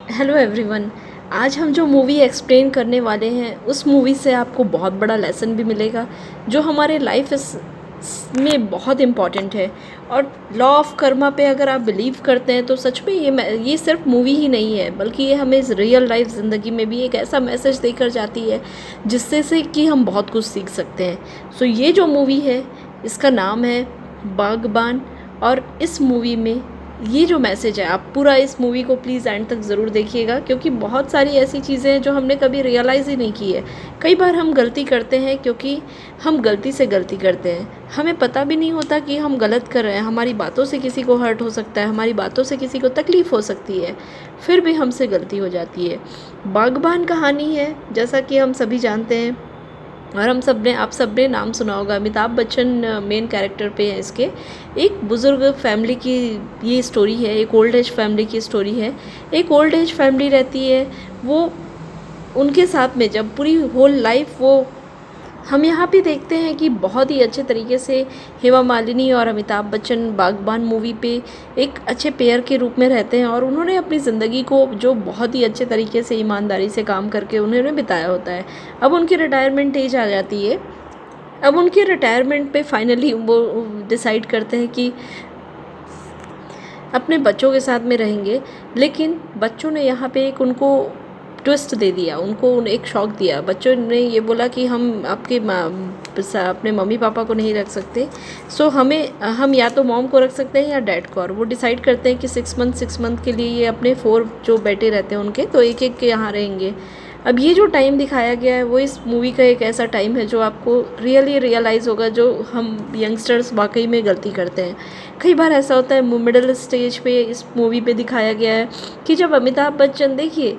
Hello everyone. आज हम जो मूवी एक्सप्लेन करने वाले हैं उस मूवी से आपको बहुत बड़ा लेसन भी मिलेगा जो हमारे लाइफ में बहुत इम्पॉर्टेंट है। और लॉ ऑफ कर्मा पे अगर आप बिलीव करते हैं तो सच में ये सिर्फ मूवी ही नहीं है, बल्कि ये हमें रियल लाइफ ज़िंदगी में भी एक ऐसा मैसेज देकर जाती है जिससे से कि हम बहुत कुछ सीख सकते हैं। सो ये जो मूवी है इसका नाम है बागबान। और इस मूवी में ये जो मैसेज है, आप पूरा इस मूवी को प्लीज़ एंड तक ज़रूर देखिएगा, क्योंकि बहुत सारी ऐसी चीज़ें हैं जो हमने कभी रियलाइज़ ही नहीं की है। कई बार हम गलती करते हैं क्योंकि हम गलती से गलती करते हैं, हमें पता भी नहीं होता कि हम गलत कर रहे हैं। हमारी बातों से किसी को हर्ट हो सकता है, हमारी बातों से किसी को तकलीफ़ हो सकती है, फिर भी हमसे गलती हो जाती है। बागबान कहानी है, जैसा कि हम सभी जानते हैं और आप सब ने नाम सुना होगा। अमिताभ बच्चन मेन कैरेक्टर पे है इसके। एक बुज़ुर्ग फैमिली की ये स्टोरी है, एक ओल्ड एज फैमिली की स्टोरी है। एक ओल्ड एज फैमिली रहती है, वो उनके साथ में जब पूरी होल लाइफ वो हम यहाँ पे देखते हैं कि बहुत ही अच्छे तरीके से हेमा मालिनी और अमिताभ बच्चन बागबान मूवी पे एक अच्छे पेयर के रूप में रहते हैं, और उन्होंने अपनी ज़िंदगी को जो बहुत ही अच्छे तरीके से ईमानदारी से काम करके उन्होंने बिताया होता है। अब उनकी रिटायरमेंट एज आ जाती है। अब उनके रिटायरमेंट पे फाइनली वो डिसाइड करते हैं कि अपने बच्चों के साथ में रहेंगे। लेकिन बच्चों ने यहाँ पे एक उनको ट्विस्ट दे दिया, उनको एक शॉक दिया। बच्चों ने ये बोला कि हम अपने मम्मी पापा को नहीं रख सकते, सो हम या तो मॉम को रख सकते हैं या डैड को। और वो डिसाइड करते हैं कि 6 मंथ के लिए ये अपने 4 जो बेटे रहते हैं उनके, तो एक एक के यहाँ रहेंगे। अब ये जो टाइम दिखाया गया है वो इस मूवी का एक ऐसा टाइम है जो आपको रियली रियलाइज़ होगा, जो हम यंगस्टर्स वाकई में गलती करते हैं। कई बार ऐसा होता है, मिडिल स्टेज पे इस मूवी पे दिखाया गया है कि जब अमिताभ बच्चन, देखिए,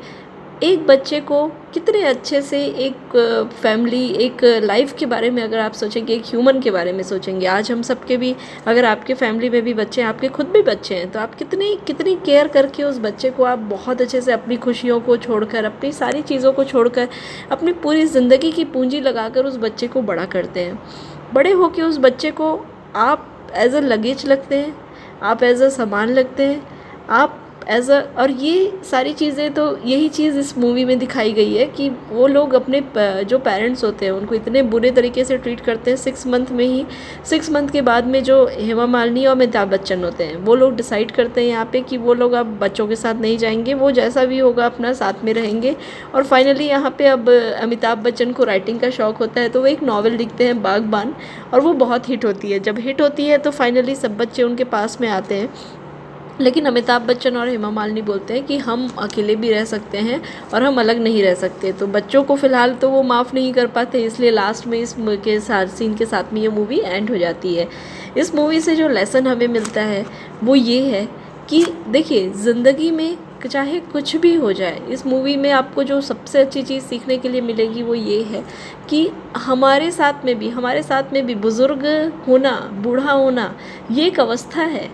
एक बच्चे को कितने अच्छे से एक फैमिली, एक लाइफ के बारे में अगर आप सोचेंगे, एक ह्यूमन के बारे में सोचेंगे। आज हम सबके भी, अगर आपके फैमिली में भी बच्चे हैं, आपके खुद भी बच्चे हैं, तो आप कितनी कितनी केयर करके उस बच्चे को आप बहुत अच्छे से अपनी खुशियों को छोड़कर, अपनी सारी चीज़ों को छोड़कर, अपनी पूरी ज़िंदगी की पूंजी लगाकर उस बच्चे को बड़ा करते हैं। बड़े होके उस बच्चे को आप एज अ लगेज लगते हैं, आप एज अ सामान लगते हैं, आप एज अ, और ये सारी चीज़ें, तो यही चीज़ इस मूवी में दिखाई गई है कि वो लोग अपने जो पेरेंट्स होते हैं उनको इतने बुरे तरीके से ट्रीट करते हैं। 6 मंथ में ही, 6 मंथ के बाद में जो हेमा मालिनी और अमिताभ बच्चन होते हैं वो लोग डिसाइड करते हैं यहाँ पे कि वो लोग अब बच्चों के साथ नहीं जाएंगे, वो जैसा भी होगा अपना साथ में रहेंगे। और फाइनली यहाँ पे अब अमिताभ बच्चन को राइटिंग का शौक़ होता है, तो वो एक नावल लिखते हैं बागबान, और वो बहुत हिट होती है। जब हिट होती है तो फाइनली सब बच्चे उनके पास में आते हैं। लेकिन अमिताभ बच्चन और हेमा मालिनी बोलते हैं कि हम अकेले भी रह सकते हैं और हम अलग नहीं रह सकते। तो बच्चों को फ़िलहाल तो वो माफ़ नहीं कर पाते, इसलिए लास्ट में इस के साथ सीन के साथ में ये मूवी एंड हो जाती है। इस मूवी से जो लेसन हमें मिलता है वो ये है कि देखिए, ज़िंदगी में चाहे कुछ भी हो जाए, इस मूवी में आपको जो सबसे अच्छी चीज़ सीखने के लिए मिलेगी वो ये है कि हमारे साथ में भी बुज़ुर्ग होना, बूढ़ा होना, ये एक अवस्था है।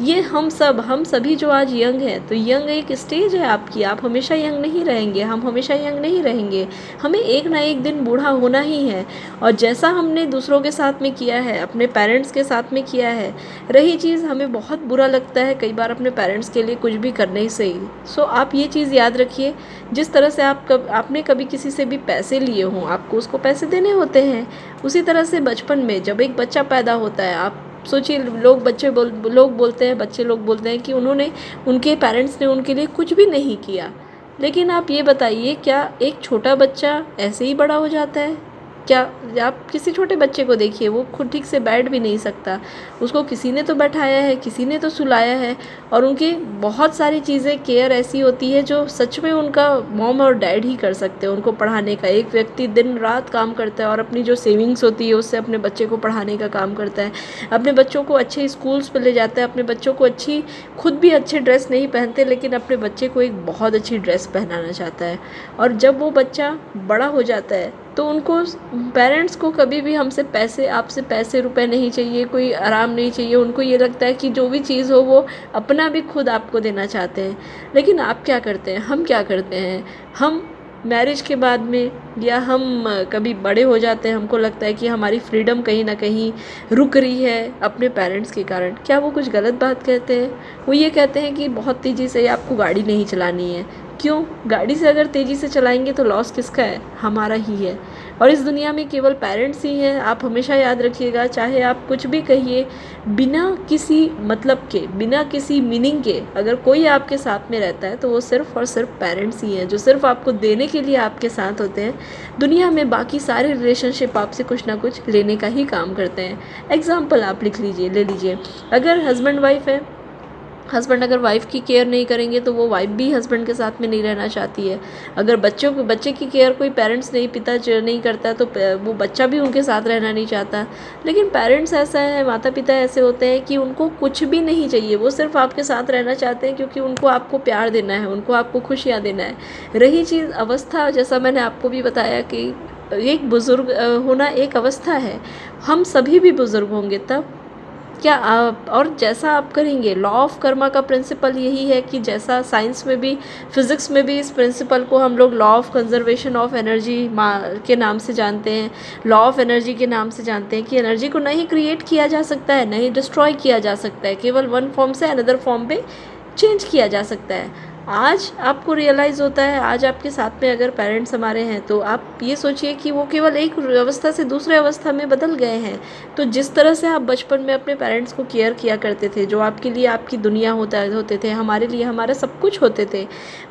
ये हम सभी जो आज यंग हैं, तो यंग एक स्टेज है आपकी। आप हमेशा यंग नहीं रहेंगे, हम हमेशा यंग नहीं रहेंगे। हमें एक ना एक दिन बूढ़ा होना ही है। और जैसा हमने दूसरों के साथ में किया है, अपने पेरेंट्स के साथ में किया है, रही चीज़ हमें बहुत बुरा लगता है कई बार अपने पेरेंट्स के लिए कुछ भी करने से ही। सो आप ये चीज़ याद रखिए, जिस तरह से आपने कभी किसी से भी पैसे लिए हों, आपको उसको पैसे देने होते हैं। उसी तरह से बचपन में जब एक बच्चा पैदा होता है, आप सोचिए, बच्चे लोग बोलते हैं कि उनके पेरेंट्स ने उनके लिए कुछ भी नहीं किया। लेकिन आप ये बताइए, क्या एक छोटा बच्चा ऐसे ही बड़ा हो जाता है? क्या आप किसी छोटे बच्चे को देखिए, वो खुद ठीक से बैठ भी नहीं सकता, उसको किसी ने तो बैठाया है, किसी ने तो सुलाया है। और उनकी बहुत सारी चीज़ें, केयर ऐसी होती है जो सच में उनका मॉम और डैड ही कर सकते हैं। उनको पढ़ाने का, एक व्यक्ति दिन रात काम करता है और अपनी जो सेविंग्स होती है उससे अपने बच्चे को पढ़ाने का काम करता है, अपने बच्चों को अच्छे स्कूल्स पर ले जाता है, अपने बच्चों को खुद भी अच्छे ड्रेस नहीं पहनते लेकिन अपने बच्चे को एक बहुत अच्छी ड्रेस पहनाना चाहता है। और जब वो बच्चा बड़ा हो जाता है तो उनको, पेरेंट्स को कभी भी आपसे पैसे रुपए नहीं चाहिए, कोई आराम नहीं चाहिए। उनको ये लगता है कि जो भी चीज़ हो वो अपना भी खुद आपको देना चाहते हैं। लेकिन आप क्या करते हैं, हम क्या करते हैं, हम मैरिज के बाद में, या हम कभी बड़े हो जाते हैं, हमको लगता है कि हमारी फ्रीडम कहीं ना कहीं रुक रही है अपने पेरेंट्स के कारण। क्या वो कुछ गलत बात कहते हैं? वो ये कहते हैं कि बहुत तेज़ी से आपको गाड़ी नहीं चलानी है। क्यों? गाड़ी से अगर तेज़ी से चलाएंगे तो लॉस किसका है? हमारा ही है। और इस दुनिया में केवल पेरेंट्स ही हैं। आप हमेशा याद रखिएगा, चाहे आप कुछ भी कहिए, बिना किसी मतलब के, बिना किसी मीनिंग के अगर कोई आपके साथ में रहता है तो वो सिर्फ़ और सिर्फ पेरेंट्स ही हैं, जो सिर्फ आपको देने के लिए आपके साथ होते हैं। दुनिया में बाकी सारे रिलेशनशिप आपसे कुछ ना कुछ लेने का ही काम करते हैं। एग्ज़ाम्पल आप ले लीजिए, अगर हस्बैंड वाइफ है, हस्बैंड अगर वाइफ़ की केयर नहीं करेंगे तो वो वाइफ़ भी हस्बैंड के साथ में नहीं रहना चाहती है। अगर बच्चे की केयर कोई पेरेंट्स नहीं, पिता नहीं करता तो वो बच्चा भी उनके साथ रहना नहीं चाहता। लेकिन पेरेंट्स ऐसा है, माता पिता ऐसे होते हैं कि उनको कुछ भी नहीं चाहिए, वो सिर्फ आपके साथ रहना चाहते हैं, क्योंकि उनको आपको प्यार देना है, उनको आपको खुशियाँ देना है। रही चीज़ अवस्था, जैसा मैंने आपको भी बताया कि एक बुज़ुर्ग होना एक अवस्था है। हम सभी भी बुज़ुर्ग होंगे तब क्या आप, और जैसा आप करेंगे, लॉ ऑफ कर्मा का प्रिंसिपल यही है कि जैसा साइंस में भी, फिज़िक्स में भी इस प्रिंसिपल को हम लोग law of conservation of energy के नाम से जानते हैं, लॉ ऑफ एनर्जी के नाम से जानते हैं कि एनर्जी को नहीं क्रिएट किया जा सकता है, नहीं डिस्ट्रॉय किया जा सकता है, केवल वन फॉर्म से अनदर फॉर्म पे चेंज किया जा सकता है। आज आपको रियलाइज़ होता है, आज आपके साथ में अगर पेरेंट्स हमारे हैं तो आप ये सोचिए कि वो केवल एक अवस्था से दूसरे अवस्था में बदल गए हैं। तो जिस तरह से आप बचपन में अपने पेरेंट्स को केयर किया करते थे, जो आपके लिए आपकी दुनिया होते थे, हमारे लिए हमारा सब कुछ होते थे,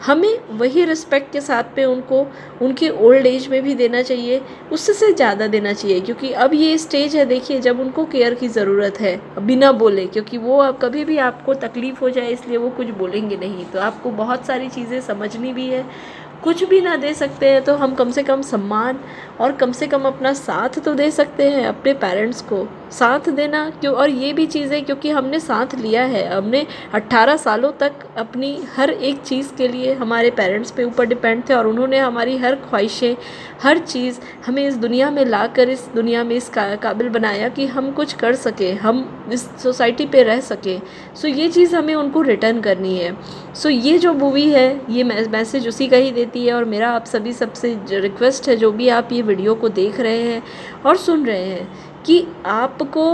हमें वही रिस्पेक्ट के साथ में उनको उनके ओल्ड एज में भी देना चाहिए, उससे से ज़्यादा देना चाहिए। क्योंकि अब ये स्टेज है, देखिए, जब उनको केयर की ज़रूरत है बिना बोले, क्योंकि वो अब कभी भी आपको तकलीफ़ हो जाए इसलिए वो कुछ बोलेंगे नहीं, तो आपको बहुत सारी चीज़ें समझनी भी है। कुछ भी ना दे सकते हैं तो हम कम से कम सम्मान और कम से कम अपना साथ तो दे सकते हैं। अपने पेरेंट्स को साथ देना क्यों, और ये भी चीज़ है क्योंकि हमने साथ लिया है, हमने 18 सालों तक अपनी हर एक चीज़ के लिए हमारे पेरेंट्स पे ऊपर डिपेंड थे, और उन्होंने हमारी हर ख्वाहिशें, हर चीज़ हमें इस दुनिया में लाकर इस दुनिया में इस काबिल बनाया कि हम कुछ कर सकें, हम इस सोसाइटी पे रह सकें। सो ये चीज़ हमें उनको रिटर्न करनी है। सो ये जो मूवी है, ये मैसेज उसी का ही देती है। और मेरा आप सभी सबसे रिक्वेस्ट है, जो भी आप ये वीडियो को देख रहे हैं और सुन रहे हैं, कि आपको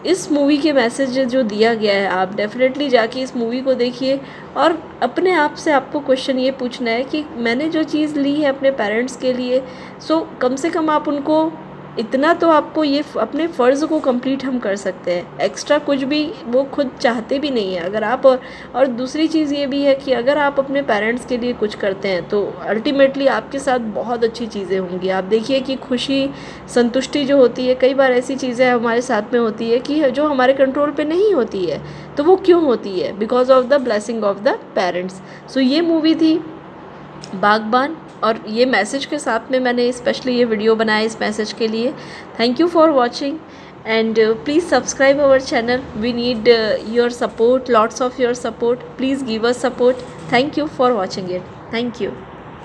इस मूवी के मैसेज जो दिया गया है, आप डेफिनेटली जाके इस मूवी को देखिए और अपने आप से आपको क्वेश्चन ये पूछना है कि मैंने जो चीज़ ली है अपने पेरेंट्स के लिए, सो कम से कम आप उनको इतना तो आपको ये अपने फ़र्ज़ को कंप्लीट हम कर सकते हैं। एक्स्ट्रा कुछ भी वो खुद चाहते भी नहीं है। अगर आप, और दूसरी चीज़ ये भी है कि अगर आप अपने पेरेंट्स के लिए कुछ करते हैं तो अल्टीमेटली आपके साथ बहुत अच्छी चीज़ें होंगी। आप देखिए कि खुशी, संतुष्टि जो होती है, कई बार ऐसी चीज़ें हमारे साथ में होती है कि जो हमारे कंट्रोल पे नहीं होती है। तो वो क्यों होती है? Because of the blessing of the parents. So ये मूवी थी बागबान, और ये मैसेज के साथ में मैंने स्पेशली ये वीडियो बनाया इस मैसेज के लिए। Thank you for watching and please subscribe our channel. We need your support, lots of your support. Please give us support. Thank you for watching it. Thank you.